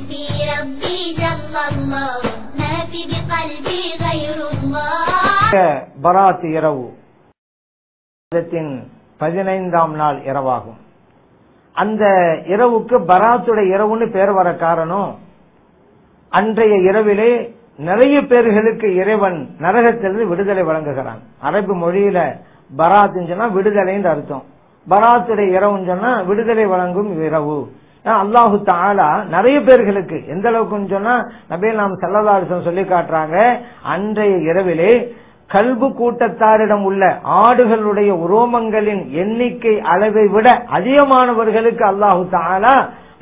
حسبي ربي جل الله ما في بقلبي غير الله. பராத் இரவு 15ஆம் நாள் இரவாகும். அந்த இரவுக்கு பராத்துடைய இரவுன்னு பேர் வர காரணம், அன்றைய இரவிலே நிறைய பேர்களுக்கு இறைவன் நரகத்திலிருந்து விடுதலை வழங்குகிறான். அரபு மொழியில பராத்துன்னு சொன்னா விடுதலைன்னு அர்த்தம். பராத்துடைய இரவுன்னு சொன்னா விடுதலை வழங்கும் இரவு. அல்லாஹு தஆலா நிறைய பேர்களுக்கு எந்த அளவுக்குன்னு சொன்னா நபிகள் நாயகம் ஸல்லல்லாஹு அலைஹி வஸல்லம் சொல்லி காட்டுறாங்க, அன்றைய இரவிலே கல்பு கூட்டத்தாரிடம் உள்ள ஆடுகளுடைய உரோமங்களின் எண்ணிக்கை அளவை விட அதிகமானவர்களுக்கு அல்லாஹு தஆலா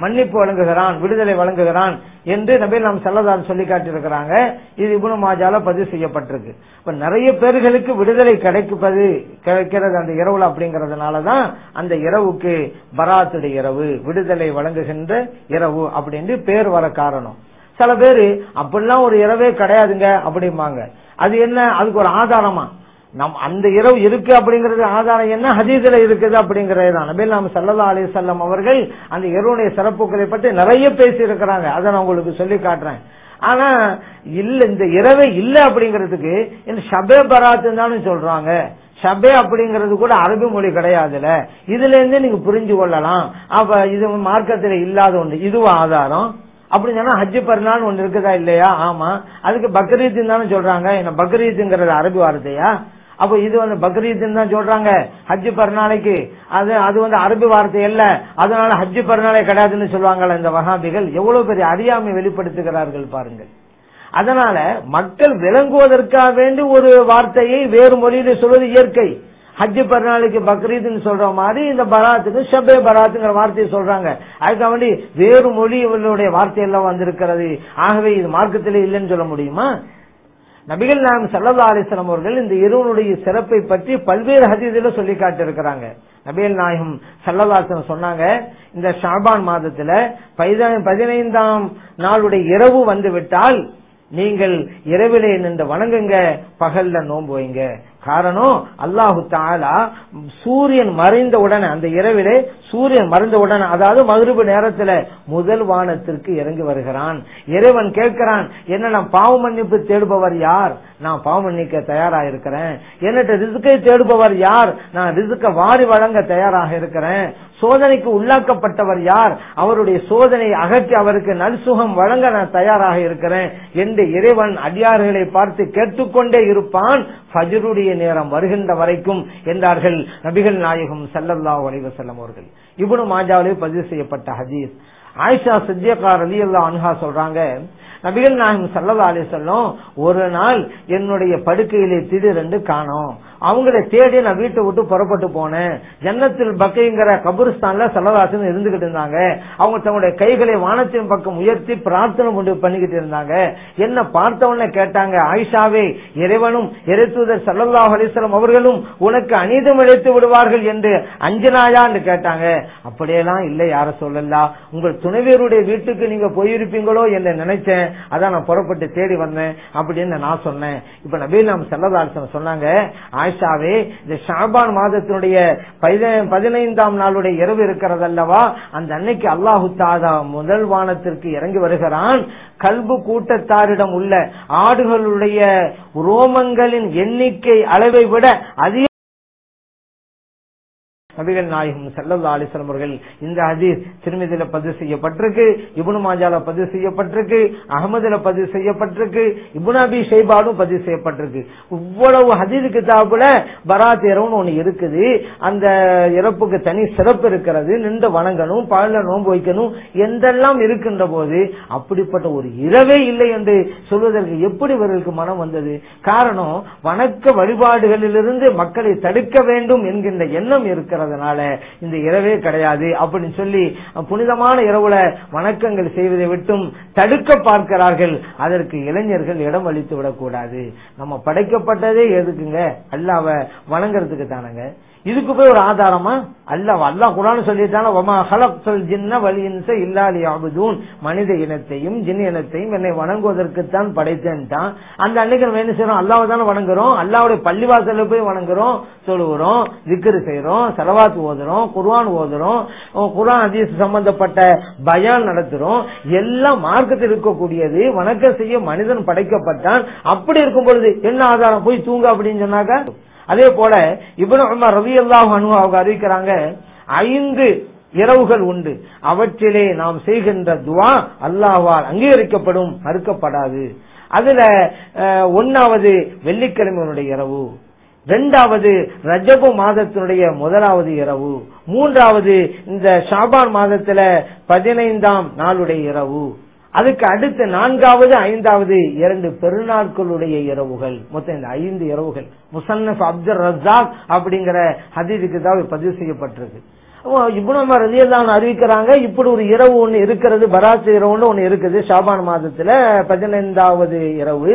மன்னிப்பு வழங்குகிறான், விடுதலை வழங்குகிறான் என்று நபிகள் நாயகம் ஸல்லல்லாஹு அலைஹி வஸல்லம் சொல்லி காட்டியிருக்கிறாங்க. இது இப்னு மாஜால பதிவு செய்யப்பட்டிருக்கு. இப்ப நிறைய பேர்களுக்கு விடுதலை கிடைக்கிறது அந்த இரவுல. அப்படிங்கறதுனாலதான் அந்த இரவுக்கு பராத்துடைய இரவு, விடுதலை வழங்குகின்ற இரவு அப்படின்னு பேர் வர காரணம். சில பேரு அப்படிலாம் ஒரு இரவே கிடையாதுங்க அப்படிம்பாங்க. அது என்ன, அதுக்கு ஒரு ஆதாரமா அந்த இரவு இருக்கு அப்படிங்கறது ஆதாரம் என்ன, ஹதீஸ்ல இருக்குது அப்படிங்கறது தான். நபிகள் நாயகம் ஸல்லல்லாஹு அலைஹி வஸல்லம் அவர்கள் அந்த இரவுடைய சிறப்புகளை பற்றி நிறைய பேசி இருக்கிறாங்க. அதை நான் உங்களுக்கு சொல்லி காட்டுறேன். ஆனா இல்ல, இந்த இரவே இல்ல அப்படிங்கறதுக்கு ஷபே பராத் தானே சொல்றாங்க. ஷபே அப்படிங்கறது கூட அரபி மொழி கிடையாதுல. இதுல இருந்து நீங்க புரிஞ்சு கொள்ளலாம். அப்ப இது மார்க்கத்தில் இல்லாத ஒன்று, இதுவும் ஆதாரம் அப்படின்னு சொன்னா ஹஜ் பெருநாள் ஒண்ணு இருக்குதா இல்லையா? ஆமா. அதுக்கு பக்ரீத் தானே சொல்றாங்க. என்ன பக்ரீத்ங்கிறது அரபி வார்த்தையா? அப்ப இது பக்ரீத் தான் சொல்றாங்க ஹஜ் பெருநாளைக்கு. அது அரபி வார்த்தை இல்ல, அதனால ஹஜ் பெருநாளே கிடையாதுன்னு சொல்லுவாங்கல்ல இந்த வஹாபிகள். எவ்வளவு பெரிய அறியாமை வெளிப்படுத்துகிறார்கள் பாருங்கள். அதனால மக்கள் விளங்குவதற்காக வேண்டி ஒரு வார்த்தையை வேறு மொழியில சொல்வது இயற்கை. ஹஜ் பெருநாளைக்கு பக்ரீத்னு சொல்ற மாதிரி இந்த பராத்துக்கு ஷபே பராத்துங்கிற வார்த்தையை சொல்றாங்க. அதுக்காக வேண்டி வேறு மொழிகளுடைய வார்த்தை எல்லாம் வந்திருக்கிறது. ஆகவே இது மார்க்கத்திலே இல்லைன்னு சொல்ல முடியுமா? நபிகள் நாயகம் ஸல்லல்லாஹு அலைஹி வஸல்லம் அவர்கள் இந்த இரவுடைய சிறப்பை பற்றி பல்வேறு ஹதீஸ்ல சொல்லி காட்டியிருக்கிறாங்க. நபிகள் நாயகம் ஸல்லல்லாஹு அலைஹி வஸல்லம் சொன்னாங்க, இந்த ஷாபான் மாதத்துல 15ஆம் நாளுடைய இரவு வந்து விட்டால் நீங்கள் இரவிலே நின்று வணங்குங்க, பகல்ல நோன்பு வைங்க. காரணம், அல்லாஹு தஆலா சூரியன் மறைந்த உடனே, அந்த இரவிலே சூரியன் மறைந்த உடனே, அதாவது மக்ரிப் நேரத்துல முதல் வானத்திற்கு இறங்கி வருகிறான். இறைவன் கேட்கிறான், என்ன நான் பாவ மன்னிப்பு தேடுபவர் யார்? நான் பாவ மன்னிக்க தயாராக இருக்கிறேன். என்னட்ட ரிஸ்கை தேடுபவர் யார்? நான் ரிஸ்க வாரி வழங்க தயாராக இருக்கிறேன். சோதனைக்கு உள்ளாக்கப்பட்டவர் யார்? அவருடைய சோதனை அகற்றி அவருக்கு நல்சுகம் வழங்க நான் தயாராக இருக்கிறேன் என்று இறைவன் அடியார்களை பார்த்து கேட்டுக்கொண்டே இருப்பான் ஃபஜ்ருடைய நேரம் வருகின்ற வரைக்கும் என்றார்கள் நபிகள் நாயகம் ஸல்லல்லாஹு அலைஹி வஸல்லம் அவர்கள். இப்னு மாஜாவிலே பதிவு செய்யப்பட்ட ஹதீஸ். ஆயிஷா சித்திகா ரலியல்லாஹு அன்ஹா சொல்றாங்க, நபிகள் நாயகம் ஸல்லல்லாஹு அலைஹி வஸல்லம் ஒரு நாள் என்னுடைய படுக்கையிலே திடீரென்று காணோம். அவங்களை தேடி நான் வீட்டை விட்டு புறப்பட்டு போனேன். ஜன்னத்துல் பக்கைங்கிற கபூர்ஸ்தான்ல ஸல்லல்லாஹு அலைஹி வஸல்லம் இருந்துகிட்டு இருந்தாங்க. அவங்க தங்களுடைய கைகளை வானத்தின் பக்கம் உயர்த்தி பிரார்த்தனை பண்ணிக்கிட்டு இருந்தாங்க. என்ன பார்த்தவன கேட்டாங்க, ஆயிஷாவே, இறைவனும் இறைத்தூதர் ஸல்லல்லாஹு அலைஹி வஸல்லம் அவர்களும் உனக்கு அநீதம் இழைத்து விடுவார்கள் என்று அஞ்சனாயா என்று கேட்டாங்க. அப்படியெல்லாம் இல்லை யார சொல்லலாம், உங்கள் துணைவியருடைய வீட்டுக்கு நீங்க போயிருப்பீங்களோ என்று நினைச்சேன், அதான் நான் புறப்பட்டு தேடி வந்தேன் அப்படின்னு நான் சொன்னேன். இப்ப நபிகள் நாயகம் ஸல்லல்லாஹு அலைஹி வஸல்லம் சொன்னாங்க, ஆயிஷாவே, இந்த ஷாபான் மாதத்தினுடைய 15ஆம் நாளுடைய இரவு இருக்கிறது அல்லவா, அந்த அன்னைக்கு அல்லாஹு தஆலா முதல் வானத்திற்கு இறங்கி வருகிறான். கல்பு கூட்டத்தாரிடம் உள்ள ஆடுகளுடைய ரோமங்களின் எண்ணிக்கை அளவை விட அதிக நபிகள் நாயகம் ஸல்லல்லாஹு அலைஹி வஸல்லம் அவர்கள் இந்த ஹதீஸ் திர்மிதில பதிவு செய்யப்பட்டிருக்கு, இப்னு மாஜால பதிவு செய்யப்பட்டிருக்கு, அஹ்மதுல பதிவு செய்யப்பட்டிருக்கு, இப்னு அபி ஷைபாலும் பதிவு செய்யப்பட்டிருக்கு. இவ்வளவு ஹதீஸ் கிதாபுல பராத் இரவுன்னு ஒண்ணு இருக்குது. அந்த இறப்புக்கு தனி சிறப்பு இருக்கிறது. நின்று வணங்கணும், பகல்ல நோன்பு வைக்கணும் என்றெல்லாம் இருக்கின்ற போது அப்படிப்பட்ட ஒரு இரவே இல்லை என்று சொல்வதற்கு எப்படி இவர்களுக்கு மனம் வந்தது? காரணம், வணக்க வழிபாடுகளிலிருந்து மக்களை தடுக்க வேண்டும் என்கின்ற எண்ணம் இருக்கிறது. அதனால இந்த இரவே கிடையாது அப்படின்னு சொல்லி புனிதமான இரவுல வணக்கங்கள் செய்வதை விட்டும் தடுக்க பார்க்கிறார்கள். அதற்கு இளைஞர்கள் இடம் அளித்து விடக்கூடாது. நம்ம படைக்கப்பட்டதே எதுக்குங்க? அல்லாஹ்வை வணங்குறதுக்கு தானங்க. இதுக்கு போய் ஒரு ஆதாரமா? அல்லாஹ் குர்ஆன் சொல்லிட்டான வமா ஹலக்துல் ஜின்ன வல் இன்ஸ இல்லா லியஅபுதூன், மனித இனத்தையும் ஜின் இனத்தையும் என்னை வணங்குவதற்குத்தான் படைத்தேன்ட்டான். அந்த அன்னைக்கு நம்ம என்ன செய்யறோம்? அல்லாஹ்வை தானே வணங்குறோம். அல்லாஹ்வுடைய பள்ளிவாசல்ல போய் வணங்குறோம், தொழுகிறோம், திக்ர் செய்யறோம், ஸலவாத் ஓதுறோம், குர்ஆன் ஓதுறோம், குர்ஆன் ஹதீஸ் சம்பந்தப்பட்ட பயான் நடத்துறோம். எல்லாம் மார்க்கத்தில் இருக்கக்கூடியது. வணக்கம் செய்ய மனிதன் படைக்கப்பட்டான். அப்படி இருக்கும் பொழுது என்ன ஆதாரம்? போய் தூங்க அப்படின்னு சொன்னாக்க. அதே போல இப்னு உமர் ரலியல்லாஹு அன்ஹு அவங்க அறிவிக்கிறாங்க, 5 இரவுகள் உண்டு, அவற்றிலே நாம் செய்கின்ற துஆ அல்லாஹ்வால் அங்கீகரிக்கப்படும், மறுக்கப்படாது. அதுல 1வது வெள்ளிக்கிழமையினுடைய இரவு, 2வது ரஜபு மாதத்தினுடைய 1வது இரவு, 3வது இந்த ஷாபான் மாதத்துல 15ஆம் நாளுடைய இரவு, அதுக்கு அடுத்து 4வது 5வது 2 பெருநாட்களுடைய இரவுகள். மொத்தம் இந்த 5 இரவுகள் முஸன்னஃப் அப்துர் ரஸாக் அப்படிங்கிற ஹதீஸுக்கு தான் பதிவு செய்யப்பட்டிருக்கு. இப்னு உமர் ரலியல்லாஹு அன்ஹு அறிவிக்கிறாங்க, இப்படி ஒரு இரவு ஒண்ணு இருக்கிறது, பராத் இரவுன்னு ஒண்ணு இருக்குது ஷாபான் மாதத்துல 15வது இரவு.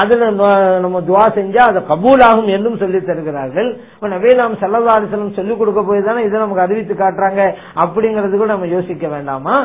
அதுல நம்ம துஆ செஞ்சா அது கபூலாகும் என்றும் சொல்லி தருகிறார்கள். நபி நாம் ஸல்லல்லாஹு அலைஹி வஸல்லம் சொல்லிக் கொடுக்க போய் தானே இதை நமக்கு அறிவித்து காட்டுறாங்க. அப்படிங்கறது கூட நம்ம யோசிக்க வேண்டாமா?